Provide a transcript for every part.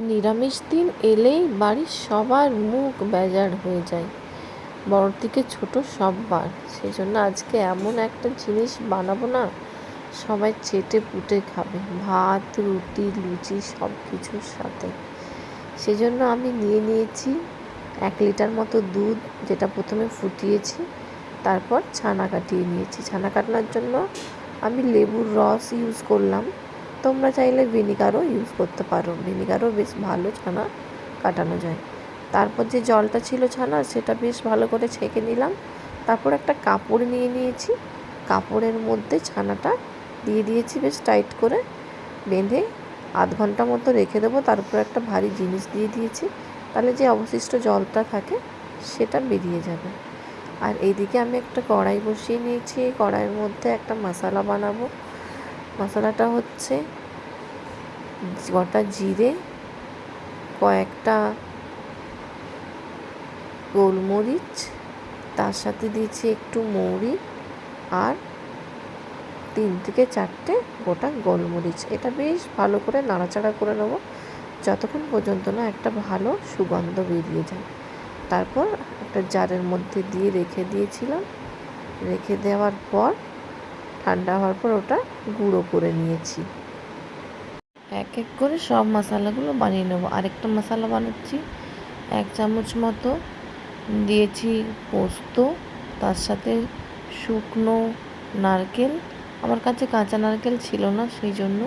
নিরামিষ দিন এলেই বাড়ির সবার মুখ বেজার হয়ে যায়, বড় থেকে ছোট সবার। সেই জন্য আজকে এমন একটা জিনিস বানাবো না, সবাই চেটে পুটে খাবে, ভাত রুটি লুচি সব কিছুর সাথে। সেই জন্য আমি নিয়েছি 1 লিটার মতো দুধ, যেটা প্রথমে ফুটিয়েছি, তারপর ছানা কাটিয়ে নিয়েছি। ছানা কাটানোর জন্য আমি লেবুর রস ইউজ করলাম, তোমরা চাইলে ভিনিগারও ইউজ করতে পারো, ভিনিগারও বেশ ভালো ছানা কাটানো যায়। তারপর যে জলটা ছিল ছানার, সেটা বেশ ভালো করে ছেঁকে নিলাম। তারপর একটা কাপড় নিয়েছি, কাপড়ের মধ্যে ছানাটা দিয়ে দিয়েছি, বেশ টাইট করে বেঁধে আধ ঘন্টা মতো রেখে দেবো। তারপর একটা ভারী জিনিস দিয়ে দিয়েছি, তাহলে যে অবশিষ্ট জলটা থাকে সেটা বেরিয়ে যাবে। আর এইদিকে আমি একটা কড়াই বসিয়ে নিয়েছি, কড়াইয়ের মধ্যে একটা মশলা বানাবো। মশলাটা হচ্ছে গোটা জিরে, কয়েকটা গোলমরিচ, তার সাথে দিয়েছি একটু মৌরি আর 3 থেকে 4টে গোটা গোলমরিচ। এটা বেশ ভালো করে নাড়াচাড়া করে নেবো যতক্ষণ পর্যন্ত না একটা ভালো সুগন্ধ বেরিয়ে যায়। তারপর একটা জারের মধ্যে দিয়ে রেখে দিয়েছিলাম। রেখে দেওয়ার পর ঠান্ডা হওয়ার পর ওটা গুঁড়ো করে নিয়েছি। এক এক করে সব মশলাগুলো বানিয়ে নেবো। আরেকটা মশলা বানাচ্ছি, 1 চামচ মতো দিয়েছি পোস্ত, তার সাথে শুকনো নারকেল। আমার কাছে কাঁচা নারকেল ছিল না, সেই জন্য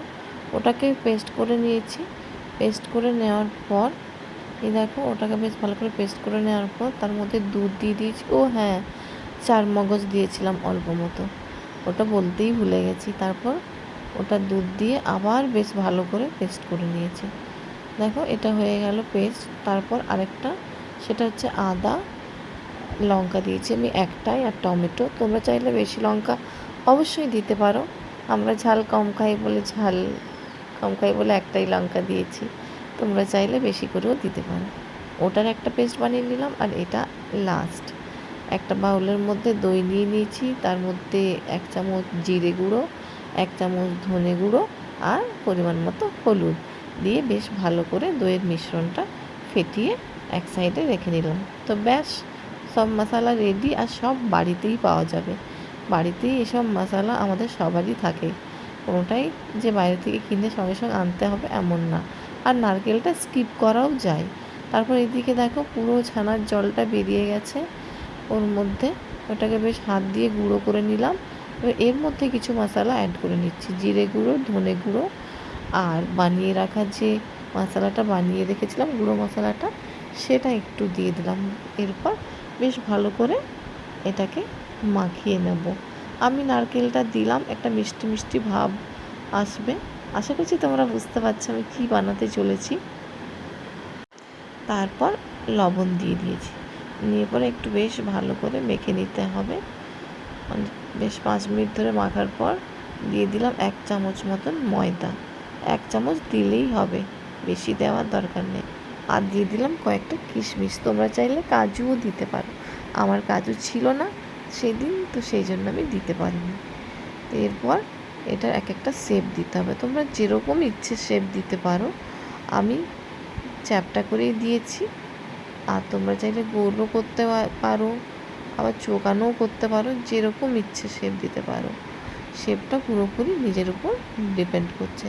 ওটাকে পেস্ট করে নিয়েছি। পেস্ট করে নেওয়ার পর এই দেখো, ওটাকে বেশ ভালো করে পেস্ট করে নেওয়ার পর তার মধ্যে দুধ দিয়ে দিয়েছি। ও হ্যাঁ, 4 মগজ দিয়েছিলাম অল্প মতো, ওটা বলতেই ভুলে গেছি। তারপর ওটা দুধ দিয়ে আবার বেশ ভালো করে পেস্ট করে নিয়েছি। দেখো, এটা হয়ে গেল পেস্ট। তারপর আরেকটা, সেটা হচ্ছে আদা লঙ্কা দিয়েছি আমি একটাই, আর টমেটো। তোমরা চাইলে বেশি লঙ্কা অবশ্যই দিতে পারো, আমরা ঝাল কম খাই বলে একটাই লঙ্কা দিয়েছি। তোমরা চাইলে বেশি করেও দিতে পারো। ওটার একটা পেস্ট বানিয়ে নিলাম। আর এটা লাস্ট, একটা বাউলের মধ্যে দই নিয়ে নিয়েছি, তার মধ্যে 1 চামচ জিরে গুঁড়ো, 1 চামচ ধনে গুঁড়ো আর পরিমাণ মতো হলুদ দিয়ে বেশ ভালো করে দইয়ের মিশ্রণটা ফেটিয়ে এক সাইডে রেখে নিলাম। তো ব্যাস, সব মশলা রেডি। আর সব বাড়িতেই পাওয়া যাবে, বাড়িতেই এসব মশলা আমাদের সবারই থাকে, কোনোটাই যে বাইরে থেকে কিনে সঙ্গে সঙ্গে আনতে হবে এমন না। আর নারকেলটা স্কিপ করাও যায়। তারপর এদিকে দেখো, পুরো ছানার জলটা বেরিয়ে গেছে ওর মধ্যে। ওটাকে বেশ হাত দিয়ে গুঁড়ো করে নিলাম। এবার এর মধ্যে কিছু মশলা অ্যাড করে নিচ্ছি, জিরে গুঁড়ো, ধনে গুঁড়ো, আর বানিয়ে রাখা যে মশলাটা বানিয়ে রেখেছিলাম গুঁড়ো মশলাটা, সেটা একটু দিয়ে দিলাম। এরপর বেশ ভালো করে এটাকে মাখিয়ে নেব। আমি নারকেলটা দিলাম, একটা মিষ্টি মিষ্টি ভাব আসবে। আশা করছি তোমরা বুঝতে পারছো আমি কী বানাতে চলেছি। তারপর লবণ দিয়ে দিয়েছি, নিয়ে পরে একটু বেশ ভালো করে মেখে নিতে হবে। বেশ 5 মিনিট ধরে মাখার পর দিয়ে দিলাম 1 চামচ মতন ময়দা। 1 চামচ দিলেই হবে, বেশি দেওয়ার দরকার নেই। আর দিয়ে দিলাম কয়েকটা কিশমিশ, তোমরা চাইলে কাজুও দিতে পারো। আমার কাজু ছিল না সেদিন, তো সেই জন্য আমি দিতে পারিনি। তো এরপর এটা এক একটা শেপ দিতে হবে, তোমরা যেরকম ইচ্ছে শেপ দিতে পারো। আমি চ্যাপটা করেই দিয়েছি, আর তোমরা চাইলে গোলও করতে পারো, আবার চোকানোও করতে পারো, যেরকম ইচ্ছে শেপ দিতে পারো। শেপটা পুরোপুরি নিজের উপর ডিপেন্ড করছে।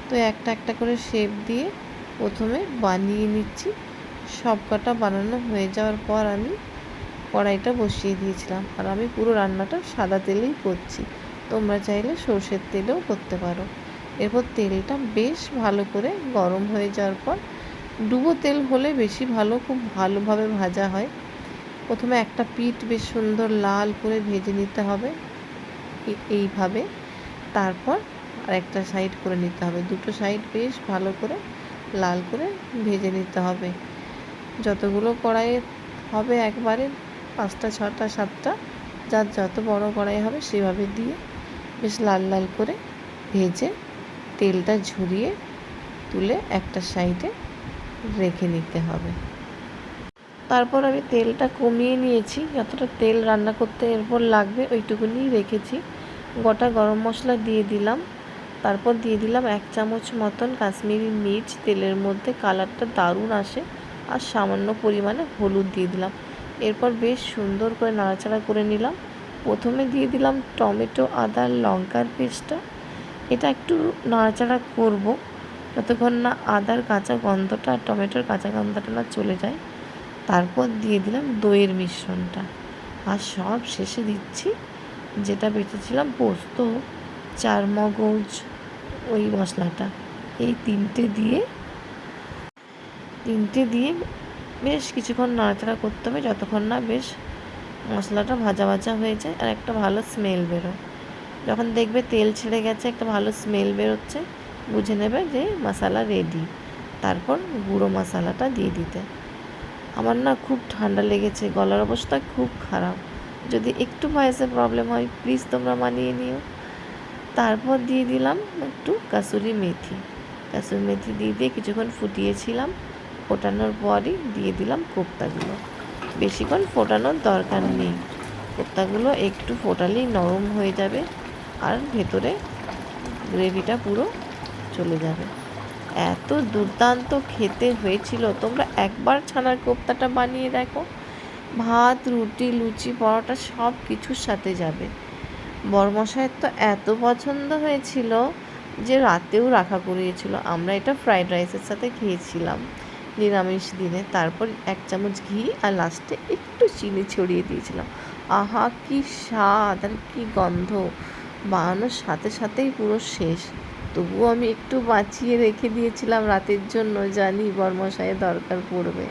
তো একটা একটা করে শেপ দিয়ে প্রথমে বানিয়ে নিচ্ছি। সব কটা বানানো হয়ে যাওয়ার পর আমি কড়াইটা বসিয়ে দিয়েছিলাম। আর আমি পুরো রান্নাটা সাদা তেলেই করছি, তোমরা চাইলে সর্ষের তেলেও করতে পারো। এরপর তেলটা বেশ ভালো করে গরম হয়ে যাওয়ার পর, ডুবো তেল হলে বেশি ভালো, খুব ভালোভাবে ভাজা হয়। প্রথমে একটা পিঠ বেশ সুন্দর লাল করে ভেজে নিতে হবে এইভাবে। তারপর আরেকটা সাইড করে নিতে হবে, দুটো সাইড বেশ ভালো করে লাল করে ভেজে নিতে হবে। যতগুলো কড়াই হবে একবারে, 5টা 6টা 7টা, যার যত বড় কড়াই হবে সেভাবে দিয়ে বেশ লাল লাল করে ভেজে তেলটা ঝরিয়ে তুলে একটা সাইডে রেখে নিতে হবে। তারপর আমি তেলটা কমিয়ে নিয়েছি, যতটা তেল রান্না করতে এরপর লাগবে ওইটুকুনি রেখেছি। গোটা গরম মশলা দিয়ে দিলাম, তারপর দিয়ে দিলাম 1 চামচ মতন কাশ্মীরি মির্চ, তেলের মধ্যে কালারটা দারুণ আসে। আর সামান্য পরিমাণে হলুদ দিয়ে দিলাম। এরপর বেশ সুন্দর করে নাড়াচাড়া করে নিলাম। প্রথমে দিয়ে দিলাম টমেটো, আদা, লঙ্কার পেস্টটা। এটা একটু নাড়াচাড়া করব যতক্ষণ না আদার কাঁচা গন্ধটা আর টমেটোর কাঁচা গন্ধটা না চলে যায়। তারপর দিয়ে দিলাম দইয়ের মিশ্রণটা। আর সব শেষে দিচ্ছি যেটা বেটেছিলাম পোস্ত, চারমগজ, ওই মশলাটা। এই তিনটে দিয়ে বেশ কিছুক্ষণ নাড়াচাড়া করতে হবে যতক্ষণ না বেশ মশলাটা ভাজা ভাজা হয়ে যায় আর একটা ভালো স্মেল বেরোয়। যখন দেখবে তেল ছেড়ে গেছে, একটা ভালো স্মেল বেরোচ্ছে, বুঝে নেবে যে মশলা রেডি। তারপর গুঁড়ো মশলাটা দিয়ে দিতে। আমার না খুব ঠান্ডা লেগেছে, গলার অবস্থা খুব খারাপ। যদি একটু ভয়েসের প্রবলেম হয় প্লিজ তোমরা মানিয়ে নিও। তারপর দিয়ে দিলাম একটু কাসুরি মেথি দিয়ে কিছুক্ষণ ফুটিয়েছিলাম। ফোটানোর পরই দিয়ে দিলাম কোপ্তাগুলো। বেশিক্ষণ ফোটানোর দরকার নেই, কোপ্তাগুলো একটু ফোটালেই নরম হয়ে যাবে আর ভেতরে গ্রেভিটা পুরো চলে যাবে। এত দুর্দান্ত খেতে হয়েছিল, তোমরা একবার ছানার কোপ্তাটা বানিয়ে দেখো। ভাত, রুটি, লুচি, পরোটা সব কিছুর সাথে যাবে। বরমশাইয়ের তো এত পছন্দ হয়েছিল যে রাতেও রাখা করিয়েছিল। আমরা এটা ফ্রাইড রাইসের সাথে খেয়েছিলাম নিরামিষ দিনে। তারপর 1 চামচ ঘি আর লাস্টে একটু চিনি ছড়িয়ে দিয়েছিলাম। আহা কি স্বাদ আর কি গন্ধ! বানানোর সাথে সাথেই পুরো শেষ। তবুও আমি একটু বাঁচিয়ে রেখে দিয়েছিলাম রাতের জন্য, জানি বরমশাইয়ের দরকার পড়বে।